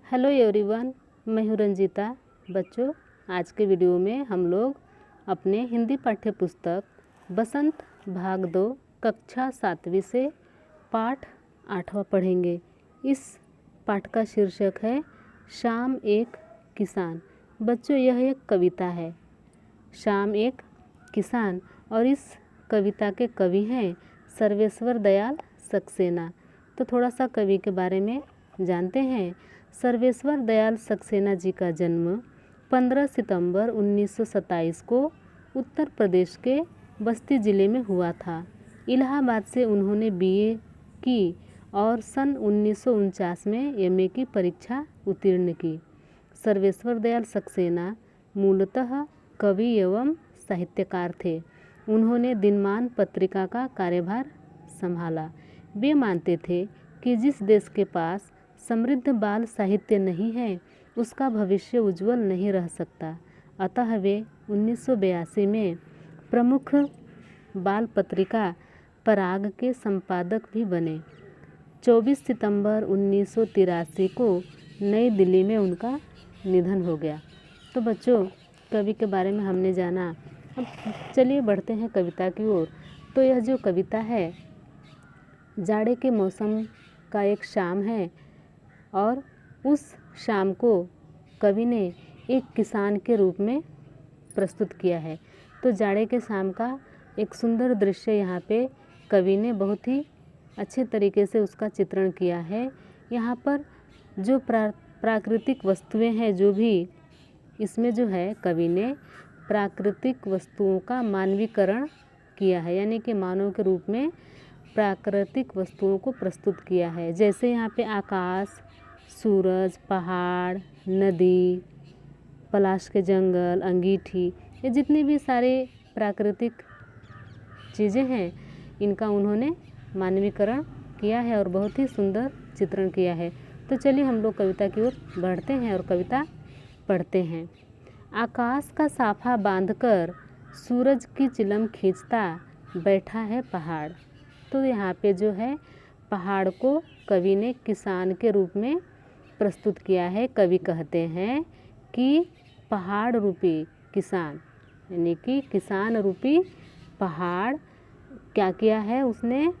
Hello everyone, मैं हूँ रंजीता। बच्चों, आज के वीडियो में हम लोग अपने हिंदी पाठ्य पुस्तक बसंत भाग 2 कक्षा 7वीं से पाठ 8वां पढ़ेंगे। इस पाठ का शीर्षक है शाम एक किसान। बच्चों, यह एक कविता है, शाम एक किसान, और इस कविता के कवि हैं सर्वेश्वर दयाल सक्सेना। तो थोड़ा सा कवि के बारे में जानते हैं। सर्वेश्वर दयाल सक्सेना जी का जन्म 15 सितंबर 1927 को उत्तर प्रदेश के बस्ती ज़िले में हुआ था। इलाहाबाद से उन्होंने बीए की और सन 1949 में एमए की परीक्षा उत्तीर्ण की। सर्वेश्वर दयाल सक्सेना मूलतः कवि एवं साहित्यकार थे। उन्होंने दिनमान पत्रिका का कार्यभार संभाला। वे मानते थे कि जिस देश के पास समृद्ध बाल साहित्य नहीं है, उसका भविष्य उज्जवल नहीं रह सकता। अतः वे 1982 में प्रमुख बाल पत्रिका पराग के संपादक भी बने। 24 सितंबर 1983 को नई दिल्ली में उनका निधन हो गया। तो बच्चों, कवि के बारे में हमने जाना। अब चलिए बढ़ते हैं कविता की ओर। तो यह जो कविता है, जाड़े के मौसम का एक शाम है और उस शाम को कवि ने एक किसान के रूप में प्रस्तुत किया है। तो जाड़े के शाम का एक सुंदर दृश्य यहाँ पे कवि ने बहुत ही अच्छे तरीके से उसका चित्रण किया है। यहाँ पर जो प्राकृतिक वस्तुएं हैं, जो भी इसमें जो है कवि ने प्राकृतिक वस्तुओं का मानवीकरण किया है, यानी कि मानव के रूप में प्राकृतिक वस्तुओं को प्रस्तुत किया है। जैसे यहाँ पे आकाश, सूरज, पहाड़, नदी, पलाश के जंगल, अंगीठी, ये जितनी भी सारे प्राकृतिक चीज़ें हैं, इनका उन्होंने मानवीकरण किया है और बहुत ही सुंदर चित्रण किया है। तो चलिए हम लोग कविता की ओर बढ़ते हैं और कविता पढ़ते हैं। आकाश का साफा बांधकर सूरज की चिलम खींचता बैठा है पहाड़। तो यहाँ पे जो है पहाड़ को कवि ने किसान के रूप में प्रस्तुत किया है। कवि कहते हैं कि पहाड़ रूपी किसान, यानी कि किसान रूपी पहाड़ क्या किया है उसने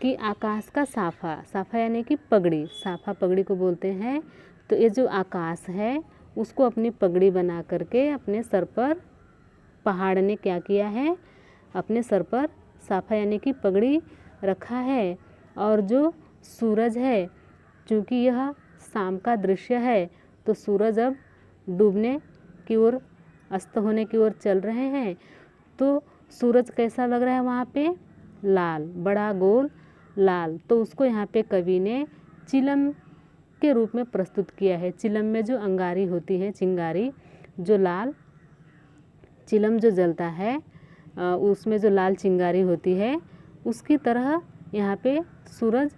कि आकाश का साफा, साफा यानी कि पगड़ी, साफा पगड़ी को बोलते हैं। तो ये जो आकाश है उसको अपनी पगड़ी बना करके अपने सर पर पहाड़ ने क्या किया है, अपने सर पर साफा यानी कि पगड़ी रखा है। और जो सूरज है, चूँकि यह शाम का दृश्य है, तो सूरज अब डूबने की ओर, अस्त होने की ओर चल रहे हैं। तो सूरज कैसा लग रहा है वहाँ पे? लाल, बड़ा गोल लाल। तो उसको यहाँ पे कवि ने चिलम के रूप में प्रस्तुत किया है। चिलम में जो अंगारी होती है, चिंगारी, जो लाल चिलम जो जलता है, उसमें जो लाल चिंगारी होती है, उसकी तरह यहाँ पे सूरज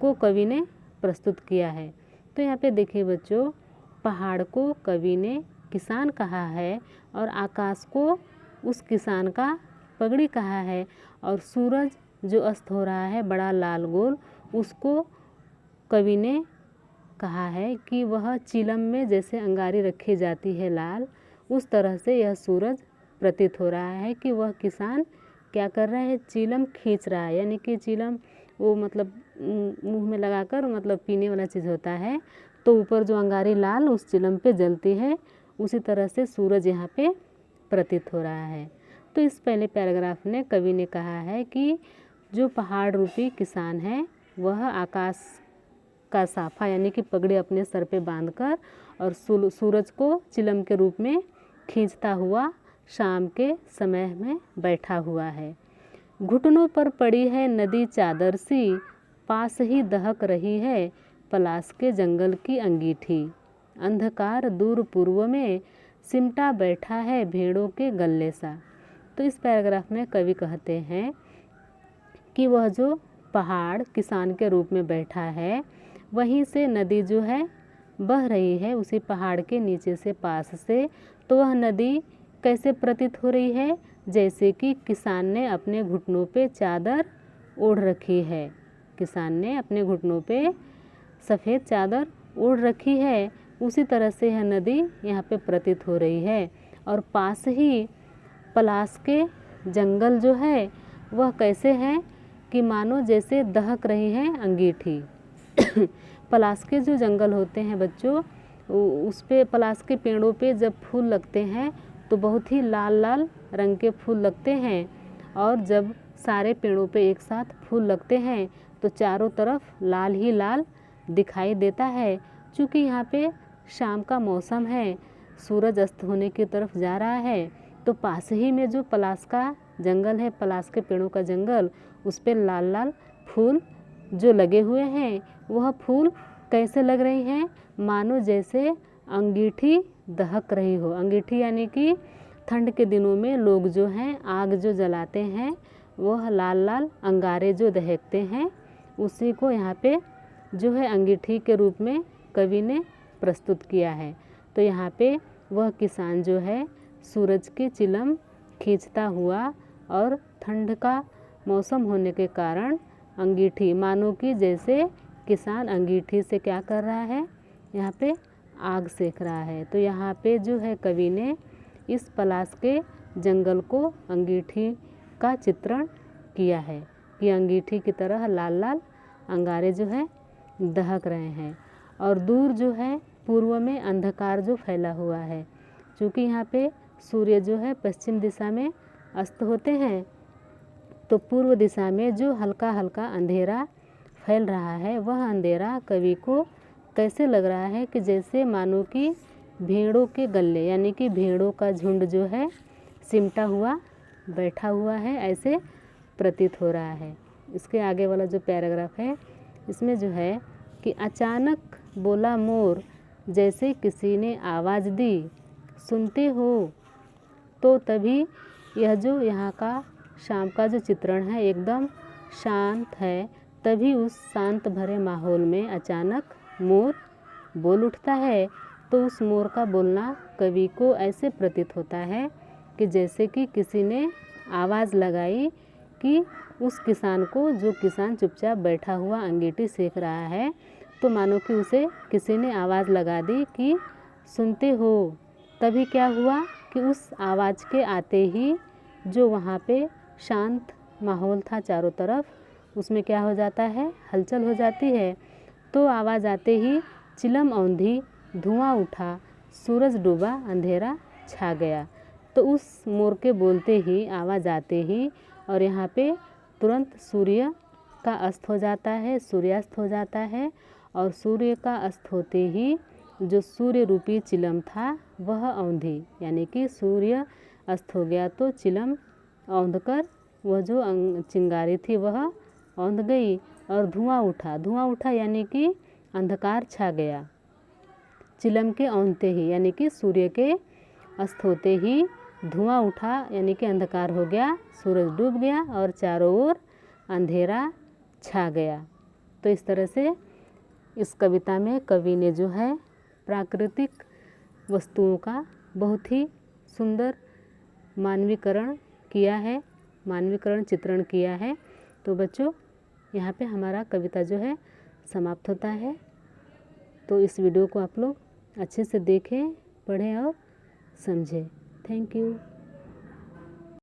को कवि ने प्रस्तुत किया है। तो यहाँ पे देखिए बच्चों, पहाड़ को कवि ने किसान कहा है और आकाश को उस किसान का पगड़ी कहा है, और सूरज जो अस्त हो रहा है बड़ा लाल गोल, उसको कवि ने कहा है कि वह चिलम में जैसे अंगारी रखी जाती है लाल, उस तरह से यह सूरज प्रतीत हो रहा है कि वह किसान क्या कर रहा है, चिलम खींच रहा है। यानी कि चिलम वो मतलब मुंह में लगाकर, मतलब पीने वाला चीज़ होता है, तो ऊपर जो अंगारी लाल उस चिलम पे जलती है, उसी तरह से सूरज यहाँ पे प्रतीत हो रहा है। तो इस पहले पैराग्राफ में कवि ने कहा है कि जो पहाड़ रूपी किसान है, वह आकाश का साफा यानी कि पगड़ी अपने सर पे बांधकर और सूरज को चिलम के रूप में खींचता हुआ शाम के समय में बैठा हुआ है। घुटनों पर पड़ी है नदी चादर सी, पास ही दहक रही है पलाश के जंगल की अंगीठी। अंधकार दूर पूर्व में सिमटा बैठा है भेड़ों के गल्ले सा। तो इस पैराग्राफ में कवि कहते हैं कि वह जो पहाड़ किसान के रूप में बैठा है, वहीं से नदी जो है बह रही है उसी पहाड़ के नीचे से, पास से। तो वह नदी कैसे प्रतीत हो रही है? जैसे कि किसान ने अपने घुटनों पे चादर ओढ़ रखी है। किसान ने अपने घुटनों पे सफ़ेद चादर ओढ़ रखी है, उसी तरह से यह नदी यहाँ पे प्रतीत हो रही है। और पास ही पलाश के जंगल जो है वह कैसे हैं कि मानो जैसे दहक रही है अंगीठी। पलाश के जो जंगल होते हैं बच्चों, उस पे पलाश के पेड़ों पे जब फूल लगते हैं तो बहुत ही लाल लाल रंग के फूल लगते हैं। और जब सारे पेड़ों पे एक साथ फूल लगते हैं तो चारों तरफ लाल ही लाल दिखाई देता है। क्योंकि यहाँ पे शाम का मौसम है, सूरज अस्त होने की तरफ जा रहा है, तो पास ही में जो पलाश का जंगल है, पलाश के पेड़ों का जंगल, उस पे लाल लाल फूल जो लगे हुए हैं, वह फूल कैसे लग रही हैं, मानो जैसे अंगीठी दहक रही हो। अंगीठी यानी कि ठंड के दिनों में लोग जो हैं आग जो जलाते हैं, वह लाल लाल अंगारे जो दहकते हैं, उसी को यहाँ पे जो है अंगीठी के रूप में कवि ने प्रस्तुत किया है। तो यहाँ पे वह किसान जो है सूरज की चिलम खींचता हुआ और ठंड का मौसम होने के कारण अंगीठी, मानो कि जैसे किसान अंगीठी से क्या कर रहा है, यहाँ पे आग सेक रहा है। तो यहाँ पे जो है कवि ने इस पलाश के जंगल को अंगीठी का चित्रण किया है कि अंगीठी की तरह लाल लाल अंगारे जो है दहक रहे हैं। और दूर जो है पूर्व में अंधकार जो फैला हुआ है, क्योंकि यहाँ पे सूर्य जो है पश्चिम दिशा में अस्त होते हैं, तो पूर्व दिशा में जो हल्का हल्का अंधेरा फैल रहा है, वह अंधेरा कवि को कैसे लग रहा है कि जैसे मानो कि भेड़ों के गल्ले, यानी कि भेड़ों का झुंड जो है सिमटा हुआ बैठा हुआ है, ऐसे प्रतीत हो रहा है। इसके आगे वाला जो पैराग्राफ है, इसमें जो है कि अचानक बोला मोर, जैसे किसी ने आवाज़ दी, सुनते हो। तो तभी यह जो यहाँ का शाम का जो चित्रण है एकदम शांत है। तभी उस शांत भरे माहौल में अचानक मोर बोल उठता है। तो उस मोर का बोलना कवि को ऐसे प्रतीत होता है कि जैसे कि किसी ने आवाज़ लगाई कि उस किसान को, जो किसान चुपचाप बैठा हुआ अंगीठी सेक रहा है, तो मानो कि उसे किसी ने आवाज़ लगा दी कि सुनते हो। तभी क्या हुआ कि उस आवाज़ के आते ही जो वहाँ पे शांत माहौल था चारों तरफ, उसमें क्या हो जाता है, हलचल हो जाती है। तो आवाज़ आते ही चिलम औंधी, धुआं उठा, सूरज डूबा, अंधेरा छा गया। तो उस मोर के बोलते ही, आवाज़ आते ही, और यहाँ पे तुरंत सूर्य का अस्त हो जाता है, सूर्यास्त हो जाता है। और सूर्य का अस्त होते ही जो सूर्य रूपी चिलम था वह औंधी, यानी कि सूर्य अस्त हो गया तो चिलम औंध कर वह जो चिंगारी थी वह औंध गई। और धुआं उठा, धुआं उठा यानी कि अंधकार छा गया। चिलम के औंधते ही, यानी कि सूर्य के अस्त होते ही धुआं उठा, यानी कि अंधकार हो गया, सूरज डूब गया और चारों ओर अंधेरा छा गया। तो इस तरह से इस कविता में कवि ने जो है प्राकृतिक वस्तुओं का बहुत ही सुंदर मानवीकरण किया है, मानवीकरण चित्रण किया है। तो बच्चों, यहाँ पे हमारा कविता जो है समाप्त होता है। तो इस वीडियो को आप लोग अच्छे से देखें, पढ़ें और समझें। Thank you.